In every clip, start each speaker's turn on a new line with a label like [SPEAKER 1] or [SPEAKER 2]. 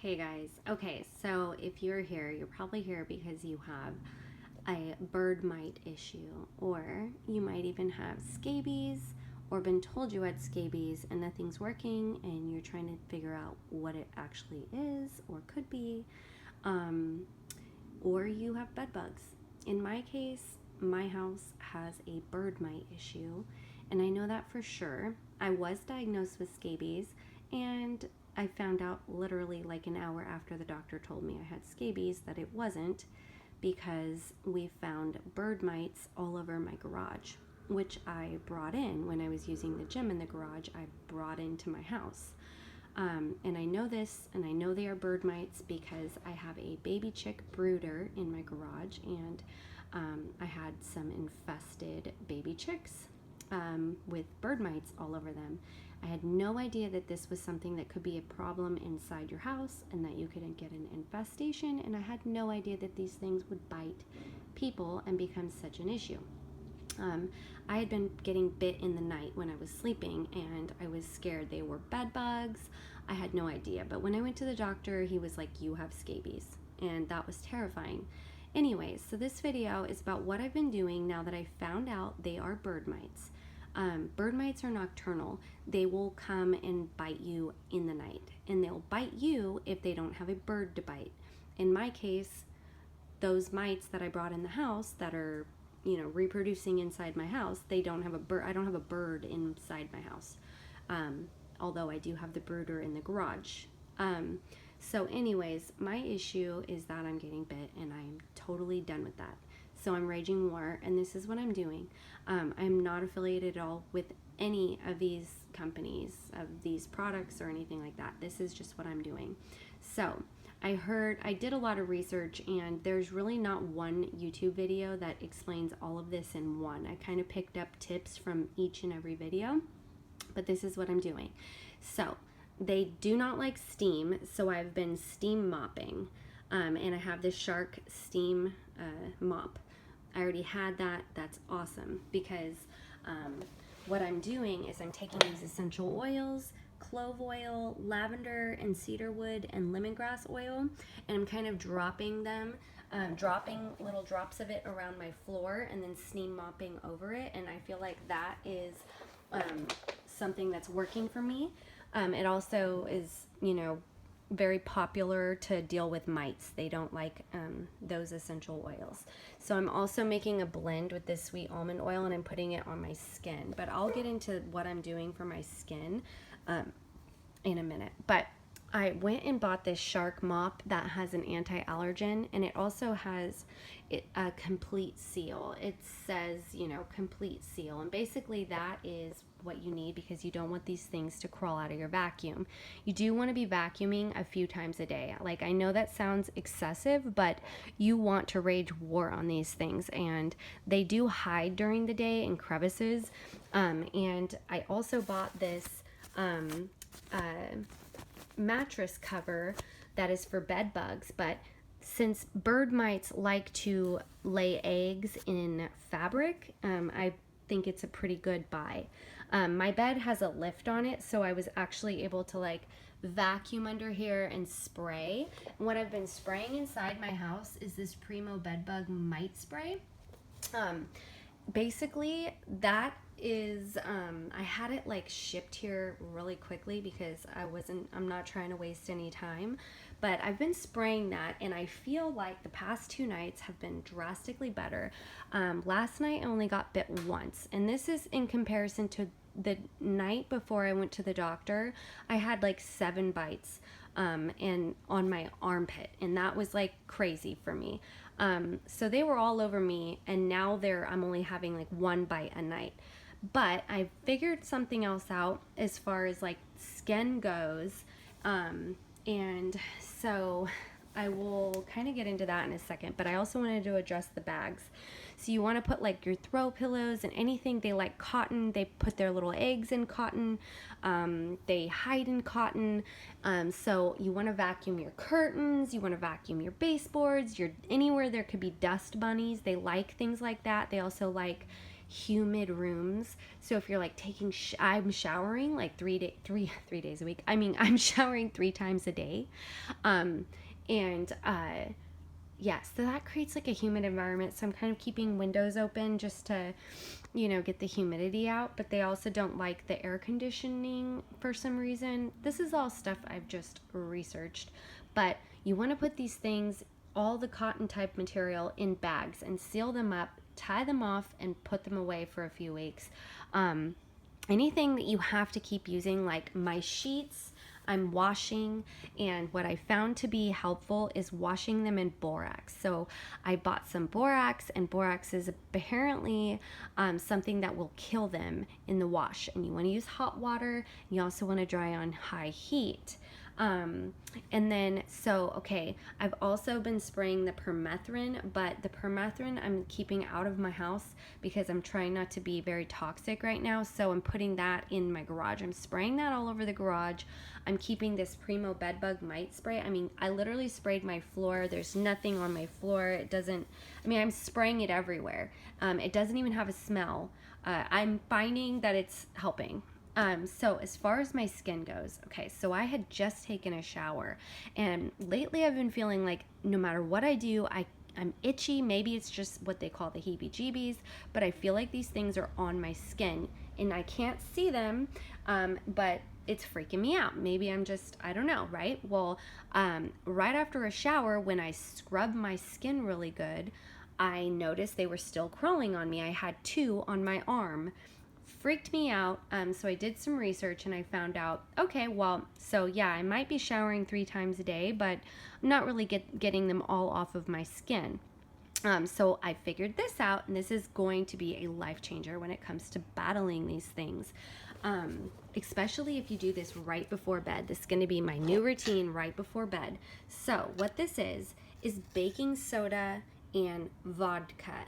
[SPEAKER 1] Hey guys. Okay, so if you're here, you're probably here because you have a bird mite issue, or you might even have scabies, or been told you had scabies and nothing's working, and you're trying to figure out what it actually is or could be, um, or you have bed bugs. In my case, my house has a bird mite issue, and I know that for sure. I was diagnosed with scabies, and I found out literally like an hour after the doctor told me I had scabies that it wasn't, because we found bird mites all over my garage, which I brought in when I was using the gym in the garage. I brought into my house. And I know this, and I know they are bird mites because I have a baby chick brooder in my garage, and I had some infested baby chicks with bird mites all over them. I had no idea that this was something that could be a problem inside your house and that you could get an infestation, and I had no idea that these things would bite people and become such an issue. I had been getting bit in the night when I was sleeping, and I was scared they were bed bugs. I had no idea, but when I went to the doctor, he was like, "You have scabies," and that was terrifying. Anyways, so this video is about what I've been doing now that I found out they are bird mites. Bird mites are nocturnal. They will come and bite you in the night, and they'll bite you if they don't have a bird to bite. In my case, those mites that I brought in the house that are reproducing inside my house, they don't have a bird. I don't have a bird inside my house, although I do have the brooder in the garage. So anyways, my issue is that I'm getting bit, and I'm totally done with that. So I'm raging war, and this is what I'm doing. I'm not affiliated at all with any of these companies, of these products, or anything like that. This is just what I'm doing. So I did a lot of research, and there's really not one YouTube video that explains all of this in one. I kind of picked up tips from each and every video, but this is what I'm doing. So they do not like steam, so I've been steam mopping, and I have this Shark steam mop. I already had that. That's awesome, because what I'm doing is I'm taking these essential oils, clove oil, lavender and cedarwood and lemongrass oil, and I'm kind of dropping them, dropping little drops of it around my floor, and then steam mopping over it. And I feel like that is something that's working for me. It also is, very popular to deal with mites. They don't like those essential oils. So I'm also making a blend with this sweet almond oil, and I'm putting it on my skin. But I'll get into what I'm doing for my skin in a minute. But I went and bought this Shark mop that has an anti-allergen, and it also has a complete seal. It says, complete seal, and basically that is what you need, because you don't want these things to crawl out of your vacuum. You do want to be vacuuming a few times a day. Like, I know that sounds excessive, but you want to rage war on these things, and they do hide during the day in crevices. And I also bought this mattress cover that is for bed bugs, but since bird mites like to lay eggs in fabric, I think it's a pretty good buy. My bed has a lift on it, so I was actually able to vacuum under here and spray. And what I've been spraying inside my house is this Primo bedbug mite spray. Basically that is I had it shipped here really quickly because I'm not trying to waste any time, but I've been spraying that, and I feel like the past 2 nights have been drastically better. Last night I only got bit once, and this is in comparison to the night before I went to the doctor. I had 7 bites and on my armpit, and that was crazy for me. So they were all over me, and now I'm only having 1 bite a night. But I figured something else out as far as skin goes, and so I will kind of get into that in a second. But I also wanted to address the bags. So you want to put your throw pillows and anything. They like cotton. They put their little eggs in cotton. They hide in cotton. So you want to vacuum your curtains. You want to vacuum your baseboards. Anywhere there could be dust bunnies. They like things like that. They also like humid rooms. So if you're like I'm showering like 3 days a week. I mean, I'm showering 3 times a day. Um, and yes, so that creates like a humid environment. So I'm kind of keeping windows open just to, get the humidity out. But they also don't like the air conditioning for some reason. This is all stuff I've just researched. But you want to put these things, all the cotton type material, in bags and seal them up, tie them off, and put them away for a few weeks. Anything that you have to keep using, like my sheets, I'm washing, and what I found to be helpful is washing them in borax. So I bought some borax, and borax is apparently something that will kill them in the wash. And you want to use hot water. You also want to dry on high heat. And then, I've also been spraying the permethrin, but the permethrin I'm keeping out of my house because I'm trying not to be very toxic right now. So I'm putting that in my garage. I'm spraying that all over the garage. I'm keeping this Primo bedbug mite spray. I mean, I literally sprayed my floor. There's nothing on my floor. I'm spraying it everywhere. It doesn't even have a smell. I'm finding that it's helping. So as far as my skin goes, so I had just taken a shower, and lately I've been feeling like no matter what I do, I'm itchy. Maybe it's just what they call the heebie-jeebies, but I feel like these things are on my skin, and I can't see them, but it's freaking me out. Maybe I don't know, right? Well, right after a shower, when I scrubbed my skin really good, I noticed they were still crawling on me. I had 2 on my arm. Freaked me out. So I did some research and I found out, I might be showering 3 times a day, but I'm not really getting them all off of my skin. So I figured this out, and this is going to be a life changer when it comes to battling these things. Especially if you do this right before bed. This is going to be my new routine right before bed. So what this is baking soda and vodka.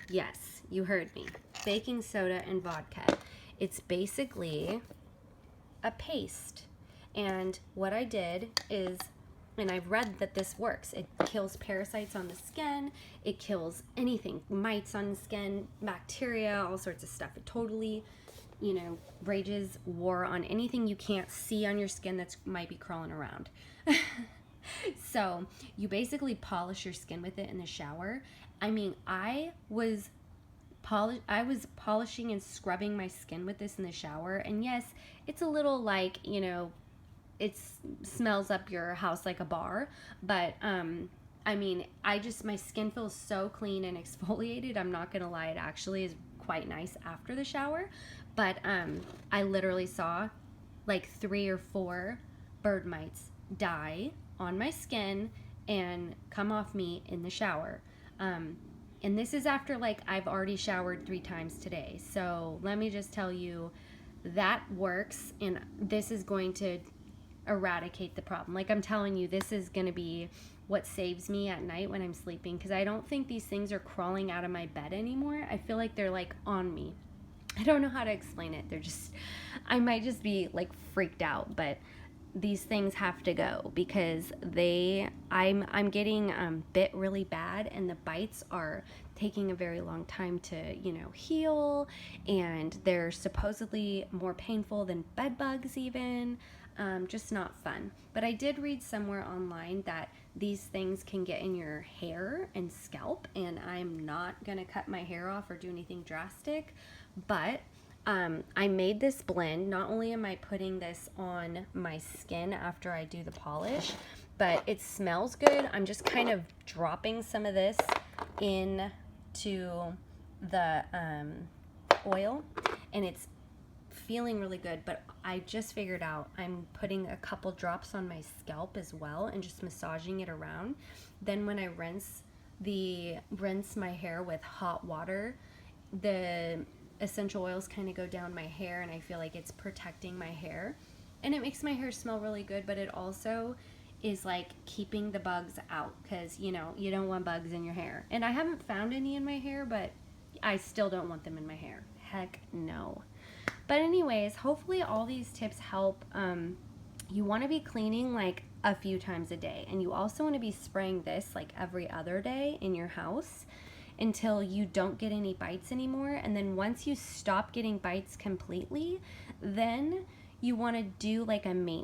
[SPEAKER 1] Yes, you heard me. Baking soda and vodka. It's basically a paste. And what I did is, and I've read that this works, it kills parasites on the skin, it kills anything, mites on the skin, bacteria, all sorts of stuff. It totally, rages war on anything you can't see on your skin that might be crawling around. So you basically polish your skin with it in the shower. I mean, I was polishing and scrubbing my skin with this in the shower, and yes, it's a little like, it smells up your house like a bar, but my skin feels so clean and exfoliated. I'm not gonna lie, it actually is quite nice after the shower. But I literally saw like 3 or 4 bird mites die on my skin and come off me in the shower. And this is after I've already showered 3 times today. So let me just tell you, that works, and this is going to eradicate the problem. Like I'm telling you, this is going to be what saves me at night when I'm sleeping, because I don't think these things are crawling out of my bed anymore. I feel like they're on me. I don't know how to explain it. I might just be freaked out, but these things have to go because I'm getting bit really bad, and the bites are taking a very long time to heal, and they're supposedly more painful than bed bugs even. Just not fun. But I did read somewhere online that these things can get in your hair and scalp, and I'm not gonna cut my hair off or do anything drastic, but I made this blend. Not only am I putting this on my skin after I do the polish, but it smells good. I'm just kind of dropping some of this into the oil, and it's feeling really good. But I just figured out I'm putting a couple drops on my scalp as well and just massaging it around. Then when I rinse my hair with hot water, the essential oils kind of go down my hair, and I feel like it's protecting my hair, and it makes my hair smell really good. But it also is keeping the bugs out, because you don't want bugs in your hair, and I haven't found any in my hair, but I still don't want them in my hair. Heck no. But anyways, hopefully all these tips help. You want to be cleaning a few times a day, and you also want to be spraying this every other day in your house. until you don't get any bites anymore. And then once you stop getting bites completely, then you want to do like a maintenance